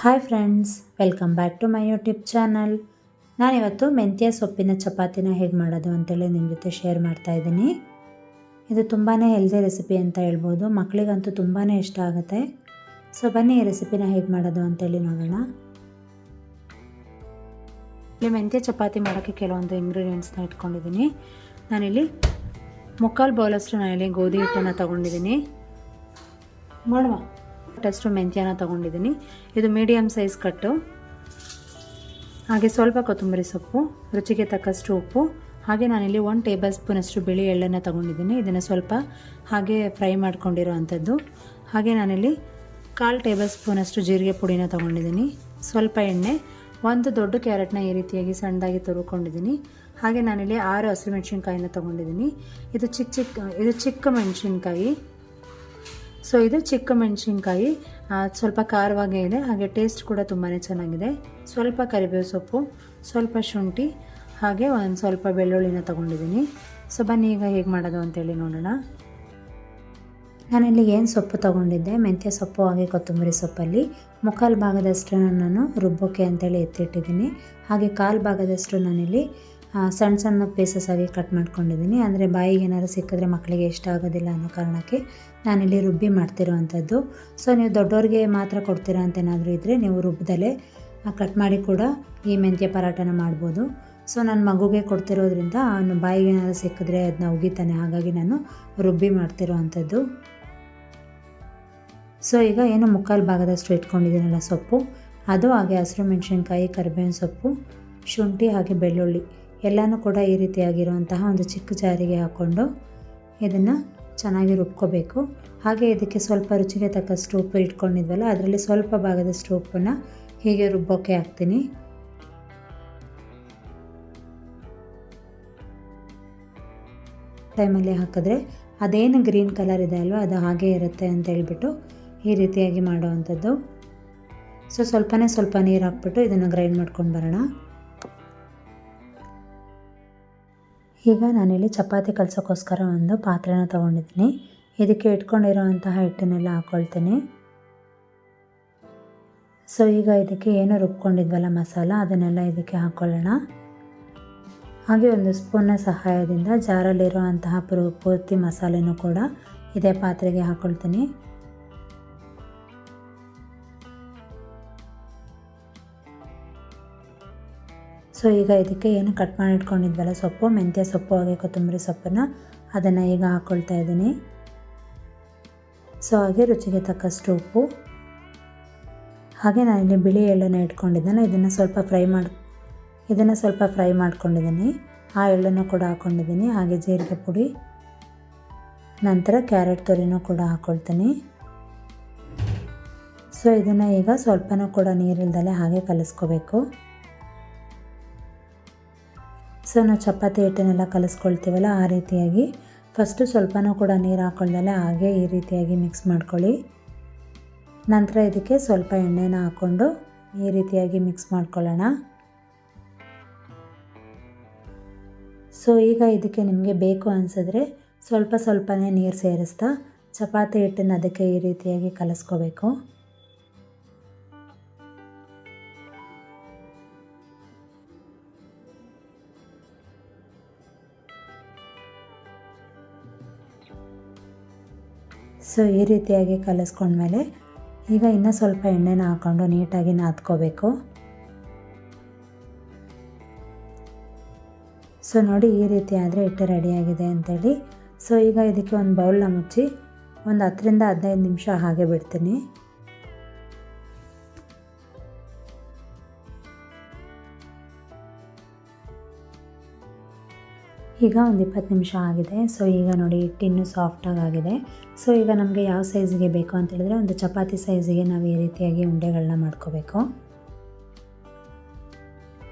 Hi friends, welcome back to my YouTube channel. ನಾನಿವತ್ತು ಮೆಂತ್ಯ ಸೊಪ್ಪಿನ ಚಪಾತಿನ ಹೇಗೆ ಮಾಡೋದು ಅಂತೇಳಿ ನಿಮ್ಮ ಜೊತೆ ಶೇರ್ ಮಾಡ್ತಾ ಇದ್ದೀನಿ. ಇದು ತುಂಬಾ ಹೆಲ್ದಿ ರೆಸಿಪಿ ಅಂತ ಹೇಳ್ಬೋದು. ಮಕ್ಕಳಿಗಂತೂ ತುಂಬಾ ಇಷ್ಟ ಆಗುತ್ತೆ. ಸೊ ಬನ್ನಿ ಈ ರೆಸಿಪಿನ ಹೇಗೆ ಮಾಡೋದು ಅಂತೇಳಿ ನೋಡೋಣ. ಇಲ್ಲಿ ಮೆಂತ್ಯ ಚಪಾತಿ ಮಾಡೋಕ್ಕೆ ಕೆಲವೊಂದು ಇಂಗ್ರೀಡಿಯೆಂಟ್ಸ್ನ ಇಟ್ಕೊಂಡಿದ್ದೀನಿ. ನಾನಿಲ್ಲಿ 3/4 ಬೌಲಷ್ಟು ನಾನಿಲ್ಲಿ ಗೋಧಿ ಹಿಟ್ಟನ್ನು ತೊಗೊಂಡಿದ್ದೀನಿ. ಮಾಡುವ ಟೆಸ್ಟು ಮೆಂತ್ಯನ ತೊಗೊಂಡಿದ್ದೀನಿ. ಇದು ಮೀಡಿಯಮ್ ಸೈಜ್ ಕಟ್ಟು. ಹಾಗೆ ಸ್ವಲ್ಪ ಕೊತ್ತಂಬರಿ ಸೊಪ್ಪು, ರುಚಿಗೆ ತಕ್ಕಷ್ಟು ಉಪ್ಪು, ಹಾಗೆ ನಾನಿಲ್ಲಿ 1 ಟೇಬಲ್ ಸ್ಪೂನಷ್ಟು ಬಿಳಿ ಎಳ್ಳನ್ನು ತೊಗೊಂಡಿದ್ದೀನಿ. ಇದನ್ನು ಸ್ವಲ್ಪ ಹಾಗೆ ಫ್ರೈ ಮಾಡ್ಕೊಂಡಿರೋ ಅಂಥದ್ದು. ಹಾಗೆ ನಾನಿಲ್ಲಿ 1/4 ಟೇಬಲ್ ಸ್ಪೂನಷ್ಟು ಜೀರಿಗೆ ಪುಡಿನ ತೊಗೊಂಡಿದ್ದೀನಿ. ಸ್ವಲ್ಪ ಎಣ್ಣೆ, 1 ದೊಡ್ಡ ಕ್ಯಾರೆಟ್ನ ಈ ರೀತಿಯಾಗಿ ಸಣ್ಣದಾಗಿ ತುರ್ಕೊಂಡಿದ್ದೀನಿ. ಹಾಗೆ ನಾನಿಲ್ಲಿ 6 ಹಸಿಮೆಣಸಿನ್ಕಾಯಿನ ತೊಗೊಂಡಿದ್ದೀನಿ. ಇದು ಚಿಕ್ಕ ಮೆಣಸಿನ್ಕಾಯಿ. ಸೊ ಇದು ಚಿಕ್ಕ ಮೆಣಸಿನ್ಕಾಯಿ ಸ್ವಲ್ಪ ಖಾರವಾಗೇ ಇದೆ, ಹಾಗೆ ಟೇಸ್ಟ್ ಕೂಡ ತುಂಬಾ ಚೆನ್ನಾಗಿದೆ. ಸ್ವಲ್ಪ ಕರಿಬೇವು ಸೊಪ್ಪು, ಸ್ವಲ್ಪ ಶುಂಠಿ, ಹಾಗೆ ಒಂದು ಸ್ವಲ್ಪ ಬೆಳ್ಳುಳ್ಳಿನ ತೊಗೊಂಡಿದ್ದೀನಿ. ಸೊ ಬನ್ನಿ ಈಗ ಹೇಗೆ ಮಾಡೋದು ಅಂತೇಳಿ ನೋಡೋಣ. ನಾನಿಲ್ಲಿ ಏನು ಸೊಪ್ಪು ತೊಗೊಂಡಿದ್ದೆ, ಮೆಂತ್ಯ ಸೊಪ್ಪು ಹಾಗೆ ಕೊತ್ತಂಬರಿ ಸೊಪ್ಪಲ್ಲಿ 3/4 ಭಾಗದಷ್ಟು ನಾನು ರುಬ್ಬೋಕ್ಕೆ ಅಂತೇಳಿ ಎತ್ತಿಟ್ಟಿದ್ದೀನಿ. ಹಾಗೆ 1/4 ಭಾಗದಷ್ಟು ನಾನಿಲ್ಲಿ ಸಣ್ಣ ಪೀಸಸ್ ಆಗಿ ಕಟ್ ಮಾಡ್ಕೊಂಡಿದ್ದೀನಿ. ಅಂದರೆ ಬಾಯಿಗೆ ಏನಾದ್ರು ಸಿಕ್ಕಿದ್ರೆ ಮಕ್ಕಳಿಗೆ ಇಷ್ಟ ಆಗೋದಿಲ್ಲ ಅನ್ನೋ ಕಾರಣಕ್ಕೆ ನಾನಿಲ್ಲಿ ರುಬ್ಬಿ ಮಾಡ್ತಿರೋ ಅಂಥದ್ದು. ಸೊ ನೀವು ದೊಡ್ಡವ್ರಿಗೆ ಮಾತ್ರ ಕೊಡ್ತೀರಾ ಅಂತ ಏನಾದರೂ ಇದ್ದರೆ ನೀವು ರುಬ್ಬದಲ್ಲೇ ಕಟ್ ಮಾಡಿ ಕೂಡ ಈ ಮೆಂತ್ಯ ಪರಾಟನ ಮಾಡ್ಬೋದು. ಸೊ ನನ್ನ ಮಗುಗೆ ಕೊಡ್ತಿರೋದ್ರಿಂದ ಅವನು ಬಾಯಿಗೆ ಏನಾದ್ರು ಸಿಕ್ಕಿದ್ರೆ ಅದನ್ನ ಉಗಿತಾನೆ, ಹಾಗಾಗಿ ನಾನು ರುಬ್ಬಿ ಮಾಡ್ತಿರೋ ಅಂಥದ್ದು. ಸೊ ಈಗ ಏನು 3/4 ಭಾಗದಷ್ಟು ಇಟ್ಕೊಂಡಿದ್ದೀನಲ್ಲ ಸೊಪ್ಪು, ಅದು ಹಾಗೆ ಹಸಿರು ಮೆಣಸಿನ್ಕಾಯಿ, ಕರಿಬೇವಿನ ಸೊಪ್ಪು, ಶುಂಠಿ ಹಾಗೆ ಬೆಳ್ಳುಳ್ಳಿ ಎಲ್ಲನೂ ಕೂಡ ಈ ರೀತಿಯಾಗಿರುವಂತಹ ಒಂದು ಚಿಕ್ಕ ಜಾರಿಗೆ ಹಾಕ್ಕೊಂಡು ಇದನ್ನು ಚೆನ್ನಾಗಿ ರುಬ್ಕೋಬೇಕು. ಹಾಗೆ ಇದಕ್ಕೆ ಸ್ವಲ್ಪ ರುಚಿಗೆ ತಕ್ಕಷ್ಟು ಉಪ್ಪು ಇಟ್ಕೊಂಡಿದ್ವಲ್ಲ, ಅದರಲ್ಲಿ ಸ್ವಲ್ಪ ಭಾಗದಷ್ಟು ಉಪ್ಪನ್ನು ಹೀಗೆ ರುಬ್ಬೋಕ್ಕೆ ಹಾಕ್ತೀನಿ. ಟೈಮಲ್ಲಿ ಹಾಕಿದ್ರೆ ಅದೇನು ಗ್ರೀನ್ ಕಲರ್ ಇದೆ ಅಲ್ವ, ಅದು ಹಾಗೇ ಇರುತ್ತೆ ಅಂತ ಹೇಳ್ಬಿಟ್ಟು ಈ ರೀತಿಯಾಗಿ ಮಾಡೋ ಅಂಥದ್ದು. ಸೊ ಸ್ವಲ್ಪ ನೀರು ಹಾಕ್ಬಿಟ್ಟು ಇದನ್ನು ಗ್ರೈಂಡ್ ಮಾಡ್ಕೊಂಡು ಬರೋಣ. ಈಗ ನಾನಿಲ್ಲಿ ಚಪಾತಿ ಕಲಸೋಕ್ಕೋಸ್ಕರ ಒಂದು ಪಾತ್ರೆನ ತೊಗೊಂಡಿದ್ದೀನಿ. ಇದಕ್ಕೆ ಇಟ್ಕೊಂಡಿರೋವಂತಹ ಹಿಟ್ಟನ್ನೆಲ್ಲ ಹಾಕ್ಕೊಳ್ತೀನಿ. ಸೊ ಈಗ ಇದಕ್ಕೆ ಏನು ರುಬ್ಕೊಂಡಿದ್ವಲ್ಲ ಮಸಾಲ, ಅದನ್ನೆಲ್ಲ ಇದಕ್ಕೆ ಹಾಕ್ಕೊಳ್ಳೋಣ. ಹಾಗೆ 1 ಸ್ಪೂನ್ನ ಸಹಾಯದಿಂದ ಜಾರಲ್ಲಿರೋ ಅಂತಹ ಪೂರ್ತಿ ಮಸಾಲೆನೂ ಕೂಡ ಇದೇ ಪಾತ್ರೆಗೆ ಹಾಕ್ಕೊಳ್ತೀನಿ. ಸೊ ಈಗ ಇದಕ್ಕೆ ಏನು ಕಟ್ ಮಾಡಿ ಇಟ್ಕೊಂಡಿದ್ವಲ್ಲ ಸೊಪ್ಪು, ಮೆಂತ್ಯ ಸೊಪ್ಪು ಹಾಗೆ ಕೊತ್ತಂಬರಿ ಸೊಪ್ಪನ್ನು ಅದನ್ನು ಈಗ ಹಾಕ್ಕೊಳ್ತಾ ಇದ್ದೀನಿ. ಸೊ ಹಾಗೆ ರುಚಿಗೆ ತಕ್ಕಷ್ಟು ಉಪ್ಪು, ಹಾಗೆ ನಾನಿಲ್ಲಿ ಬಿಳಿ ಎಳ್ಳನ್ನು ಇಟ್ಕೊಂಡಿದ್ದೇನೆ. ಇದನ್ನು ಸ್ವಲ್ಪ ಫ್ರೈ ಮಾಡ್ಕೊಂಡಿದ್ದೀನಿ. ಆ ಎಳ್ಳನ್ನು ಕೂಡ ಹಾಕ್ಕೊಂಡಿದ್ದೀನಿ. ಹಾಗೆ ಜೀರಿಗೆ ಪುಡಿ, ನಂತರ ಕ್ಯಾರೆಟ್ ತುರಿನೂ ಕೂಡ ಹಾಕ್ಕೊಳ್ತೀನಿ. ಸೊ ಇದನ್ನು ಈಗ ಸ್ವಲ್ಪನೂ ಕೂಡ ನೀರಿಲ್ದಲೆ ಹಾಗೆ ಕಲಿಸ್ಕೋಬೇಕು. ಸೊ ನಾವು ಚಪಾತಿ ಹಿಟ್ಟನ್ನೆಲ್ಲ ಕಲಿಸ್ಕೊಳ್ತೀವಲ್ಲ, ಆ ರೀತಿಯಾಗಿ ಫಸ್ಟು ಸ್ವಲ್ಪನೂ ಕೂಡ ನೀರು ಹಾಕ್ಕೊಳ್ದಲೆ ಹಾಗೆ ಈ ರೀತಿಯಾಗಿ ಮಿಕ್ಸ್ ಮಾಡ್ಕೊಳ್ಳಿ. ನಂತರ ಇದಕ್ಕೆ ಸ್ವಲ್ಪ ಎಣ್ಣೆನ ಹಾಕ್ಕೊಂಡು ಈ ರೀತಿಯಾಗಿ ಮಿಕ್ಸ್ ಮಾಡ್ಕೊಳ್ಳೋಣ. ಸೊ ಈಗ ಇದಕ್ಕೆ ನಿಮಗೆ ಬೇಕು ಅನಿಸಿದ್ರೆ ಸ್ವಲ್ಪನೇ ನೀರು ಸೇರಿಸ್ತಾ ಚಪಾತಿ ಹಿಟ್ಟನ್ನು ಅದಕ್ಕೆ ಈ ರೀತಿಯಾಗಿ ಕಲಿಸ್ಕೋಬೇಕು. ಸೊ ಈ ರೀತಿಯಾಗಿ ಕಲಿಸ್ಕೊಂಡ್ಮೇಲೆ ಈಗ ಇನ್ನೂ ಸ್ವಲ್ಪ ಎಣ್ಣೆನ ಹಾಕ್ಕೊಂಡು ನೀಟಾಗಿ ನಾದ್ಕೋಬೇಕು. ಸೊ ನೋಡಿ, ಈ ರೀತಿ ಆದರೆ ಹಿಟ್ಟು ರೆಡಿಯಾಗಿದೆ ಅಂತೇಳಿ. ಸೊ ಈಗ ಇದಕ್ಕೆ ಒಂದು ಬೌಲ್ನ ಮುಚ್ಚಿ ಒಂದು 10 ರಿಂದ 15 ನಿಮಿಷ ಹಾಗೆ ಬಿಡ್ತೀನಿ. ಈಗ ಒಂದು 20 ನಿಮಿಷ ಆಗಿದೆ. ಸೊ ಈಗ ನೋಡಿ ಹಿಟ್ಟು ಇನ್ನೂ ಸಾಫ್ಟಾಗಿ ಆಗಿದೆ. ಸೊ ಈಗ ನಮಗೆ ಯಾವ ಸೈಜಿಗೆ ಬೇಕು ಅಂತ ಹೇಳಿದ್ರೆ ಒಂದು ಚಪಾತಿ ಸೈಜಿಗೆ ನಾವು ಈ ರೀತಿಯಾಗಿ ಉಂಡೆಗಳನ್ನ ಮಾಡ್ಕೋಬೇಕು.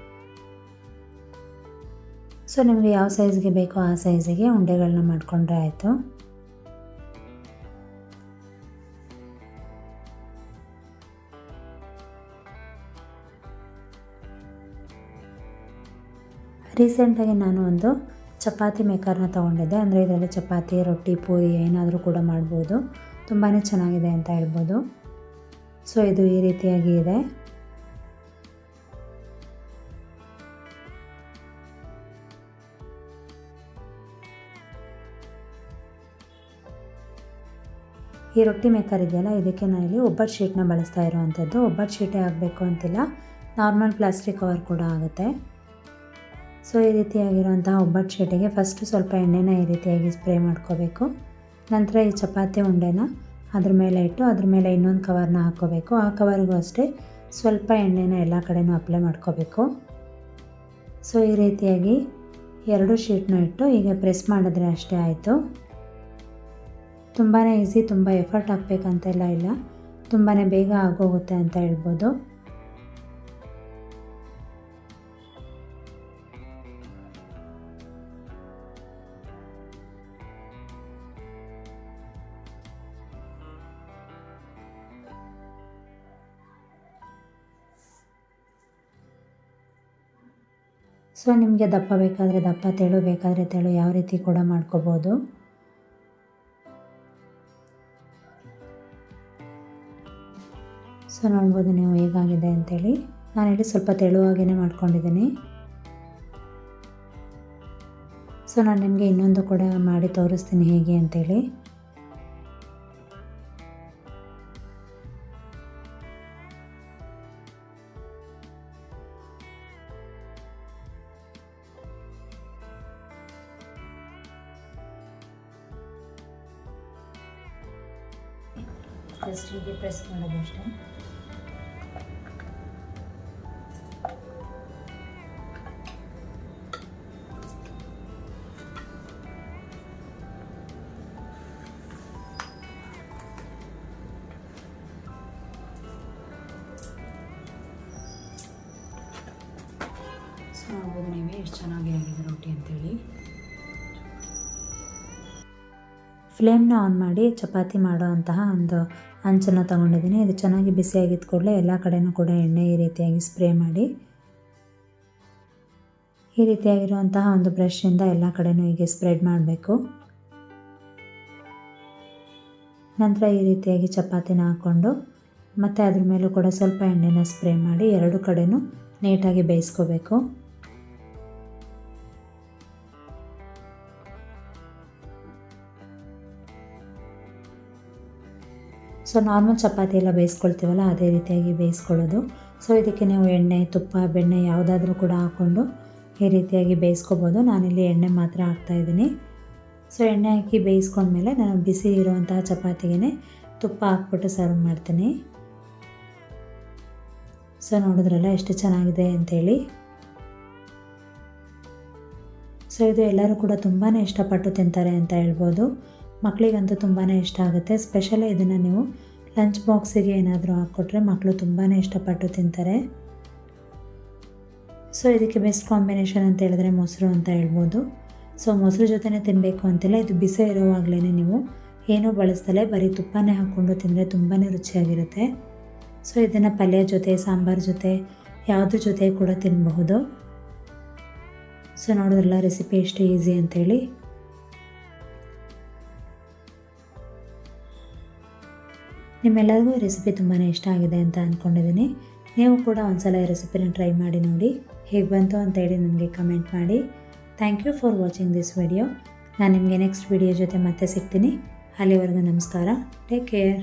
ಸೊ ನಿಮಗೆ ಯಾವ ಸೈಜ್ಗೆ ಬೇಕೋ ಆ ಸೈಜಿಗೆ ಉಂಡೆಗಳನ್ನ ಮಾಡಿಕೊಂಡ್ರೆ ಆಯಿತು. ರೀಸೆಂಟಾಗಿ ನಾನು ಒಂದು ಚಪಾತಿ ಮೇಕರ್ನ ತೊಗೊಂಡಿದ್ದೆ. ಅಂದರೆ ಇದರಲ್ಲಿ ಚಪಾತಿ, ರೊಟ್ಟಿ, ಪೂರಿ ಏನಾದರೂ ಕೂಡ ಮಾಡ್ಬೋದು. ತುಂಬಾ ಚೆನ್ನಾಗಿದೆ ಅಂತ ಹೇಳ್ಬೋದು. ಸೊ ಇದು ಈ ರೀತಿಯಾಗಿ ಇದೆ. ಈ ರೊಟ್ಟಿ ಮೇಕರ್ ಇದೆಯಲ್ಲ, ಇದಕ್ಕೆ ನಾನಿಲ್ಲಿ ಒಬ್ಬಟ್ಟು ಶೀಟ್ನ ಬಳಸ್ತಾ ಇರುವಂಥದ್ದು. ಒಬ್ಬಟ್ಟು ಶೀಟೇ ಆಗಬೇಕು ಅಂತಿಲ್ಲ, ನಾರ್ಮಲ್ ಪ್ಲಾಸ್ಟಿಕ್ ಕವರ್ ಕೂಡ ಆಗುತ್ತೆ. ಸೊ ಈ ರೀತಿಯಾಗಿರುವಂತಹ ಒಬ್ಬಟ್ಟು ಶೀಟಿಗೆ ಫಸ್ಟು ಸ್ವಲ್ಪ ಎಣ್ಣೆನ ಈ ರೀತಿಯಾಗಿ ಸ್ಪ್ರೇ ಮಾಡ್ಕೋಬೇಕು. ನಂತರ ಈ ಚಪಾತಿ ಉಂಡೆನ ಅದ್ರ ಮೇಲೆ ಇಟ್ಟು ಅದ್ರ ಮೇಲೆ ಇನ್ನೊಂದು ಕವರ್ನ ಹಾಕ್ಕೋಬೇಕು. ಆ ಕವರ್ಗೂ ಅಷ್ಟೇ ಸ್ವಲ್ಪ ಎಣ್ಣೆನ ಎಲ್ಲ ಕಡೆನೂ ಅಪ್ಲೈ ಮಾಡ್ಕೋಬೇಕು. ಸೊ ಈ ರೀತಿಯಾಗಿ 2 ಶೀಟ್ನ ಇಟ್ಟು ಹೀಗೆ ಪ್ರೆಸ್ ಮಾಡಿದ್ರೆ ಅಷ್ಟೇ ಆಯಿತು. ತುಂಬಾ ಈಸಿ, ತುಂಬ ಎಫರ್ಟ್ ಹಾಕಬೇಕಂತೆಲ್ಲ ಇಲ್ಲ, ತುಂಬಾ ಬೇಗ ಆಗೋಗುತ್ತೆ ಅಂತ ಹೇಳ್ಬೋದು. ಸೊ ನಿಮಗೆ ದಪ್ಪ ಬೇಕಾದರೆ ದಪ್ಪ, ತೆಳು ಬೇಕಾದರೆ ತೆಳು, ಯಾವ ರೀತಿ ಕೂಡ ಮಾಡ್ಕೋಬೋದು. ಸೊ ನೋಡ್ಬೋದು ನೀವು ಹೇಗಾಗಿದೆ ಅಂಥೇಳಿ. ನಾನಿಲ್ಲಿ ಸ್ವಲ್ಪ ತೆಳುವಾಗಿಯೇ ಮಾಡ್ಕೊಂಡಿದ್ದೀನಿ. ಸೊ ನಾನು ನಿಮಗೆ ಇನ್ನೊಂದು ಕೂಡ ಮಾಡಿ ತೋರಿಸ್ತೀನಿ ಹೇಗೆ ಅಂಥೇಳಿ. ಜಸ್ಟ್ ಹೀಗೆ ಪ್ರೆಸ್ ಮಾಡೋದಷ್ಟೇ. ಸೊ ನೋಡ್ಬೋದು ನೀವೇ ಎಷ್ಟು ಚೆನ್ನಾಗಿ ಆಗಿದೆ ರೊಟ್ಟಿ ಅಂತೇಳಿ. ಫ್ಲೇಮ್ನ ಆನ್ ಮಾಡಿ ಚಪಾತಿ ಮಾಡೋ ಅಂತಹ ಒಂದು ಹಂಚನ್ನು ತೊಗೊಂಡಿದ್ದೀನಿ. ಇದು ಚೆನ್ನಾಗಿ ಬಿಸಿಯಾಗಿದ್ದ ಕೂಡಲೇ ಎಲ್ಲ ಕಡೆಯೂ ಕೂಡ ಎಣ್ಣೆ ಈ ರೀತಿಯಾಗಿ ಸ್ಪ್ರೇ ಮಾಡಿ, ಈ ರೀತಿಯಾಗಿರುವಂತಹ ಒಂದು ಬ್ರಷಿಂದ ಎಲ್ಲ ಕಡೆಯೂ ಹೀಗೆ ಸ್ಪ್ರೆಡ್ ಮಾಡಬೇಕು. ನಂತರ ಈ ರೀತಿಯಾಗಿ ಚಪಾತಿನ ಹಾಕ್ಕೊಂಡು ಮತ್ತು ಅದ್ರ ಮೇಲೂ ಕೂಡ ಸ್ವಲ್ಪ ಎಣ್ಣೆನ ಸ್ಪ್ರೇ ಮಾಡಿ 2 ಕಡೆಯೂ ನೀಟಾಗಿ ಬೇಯಿಸ್ಕೋಬೇಕು. ಸೊ ನಾರ್ಮಲ್ ಚಪಾತಿ ಎಲ್ಲ ಬೇಯಿಸ್ಕೊಳ್ತೀವಲ್ಲ, ಅದೇ ರೀತಿಯಾಗಿ ಬೇಯಿಸ್ಕೊಳ್ಳೋದು. ಸೊ ಇದಕ್ಕೆ ನೀವು ಎಣ್ಣೆ, ತುಪ್ಪ, ಬೆಣ್ಣೆ ಯಾವುದಾದ್ರೂ ಕೂಡ ಹಾಕ್ಕೊಂಡು ಈ ರೀತಿಯಾಗಿ ಬೇಯಿಸ್ಕೊಬೋದು. ನಾನಿಲ್ಲಿ ಎಣ್ಣೆ ಮಾತ್ರ ಹಾಕ್ತಾಯಿದ್ದೀನಿ. ಸೊ ಎಣ್ಣೆ ಹಾಕಿ ಬೇಯಿಸ್ಕೊಂಡ್ಮೇಲೆ ನಾನು ಬಿಸಿ ಇರುವಂತಹ ಚಪಾತಿಗೆ ತುಪ್ಪ ಹಾಕ್ಬಿಟ್ಟು ಸರ್ವ್ ಮಾಡ್ತೀನಿ. ಸೊ ನೋಡಿದ್ರಲ್ಲ ಎಷ್ಟು ಚೆನ್ನಾಗಿದೆ ಅಂಥೇಳಿ. ಸೊ ಇದು ಎಲ್ಲರೂ ಕೂಡ ತುಂಬಾ ಇಷ್ಟಪಟ್ಟು ತಿಂತಾರೆ ಅಂತ ಹೇಳ್ಬೋದು. ಮಕ್ಕಳಿಗಂತೂ ತುಂಬಾ ಇಷ್ಟ ಆಗುತ್ತೆ. ಸ್ಪೆಷಲಿ ಇದನ್ನು ನೀವು ಲಂಚ್ ಬಾಕ್ಸಿಗೆ ಏನಾದರೂ ಹಾಕ್ಕೊಟ್ರೆ ಮಕ್ಕಳು ತುಂಬಾ ಇಷ್ಟಪಟ್ಟು ತಿಂತಾರೆ. ಸೊ ಇದಕ್ಕೆ ಬೆಸ್ಟ್ ಕಾಂಬಿನೇಷನ್ ಅಂತ ಹೇಳಿದ್ರೆ ಮೊಸರು ಅಂತ ಹೇಳ್ಬೋದು. ಸೊ ಮೊಸರು ಜೊತೆನೇ ತಿನ್ನಬೇಕು ಅಂತಿಲ್ಲ, ಇದು ಬಿಸಿ ಇರುವಾಗಲೇ ನೀವು ಏನೂ ಬಳಸ್ದಲೇ ಬರೀ ತುಪ್ಪನೇ ಹಾಕ್ಕೊಂಡು ತಿಂದರೆ ತುಂಬಾ ರುಚಿಯಾಗಿರುತ್ತೆ. ಸೊ ಇದನ್ನು ಪಲ್ಯ ಜೊತೆ, ಸಾಂಬಾರು ಜೊತೆ, ಯಾವುದ್ರ ಜೊತೆ ಕೂಡ ತಿನ್ನಬಹುದು. ಸೊ ನೋಡಿದ್ರಲ್ಲ ರೆಸಿಪಿ ಎಷ್ಟು ಈಸಿ ಅಂಥೇಳಿ. ನಿಮ್ಮೆಲ್ಲರಿಗೂ ಈ ರೆಸಿಪಿ ತುಂಬಾ ಇಷ್ಟ ಆಗಿದೆ ಅಂತ ಅಂದ್ಕೊಂಡಿದ್ದೀನಿ. ನೀವು ಕೂಡ ಒಂದ್ಸಲ ಈ ರೆಸಿಪಿನ ಟ್ರೈ ಮಾಡಿ ನೋಡಿ, ಹೇಗೆ ಬಂತು ಅಂತೇಳಿ ನನಗೆ ಕಮೆಂಟ್ ಮಾಡಿ. Thank you for watching this video. ನಾನು ನಿಮಗೆ ನೆಕ್ಸ್ಟ್ ವಿಡಿಯೋ ಜೊತೆ ಮತ್ತೆ ಸಿಗ್ತೀನಿ. ಅಲ್ಲಿವರೆಗೂ ನಮಸ್ಕಾರ. Take care.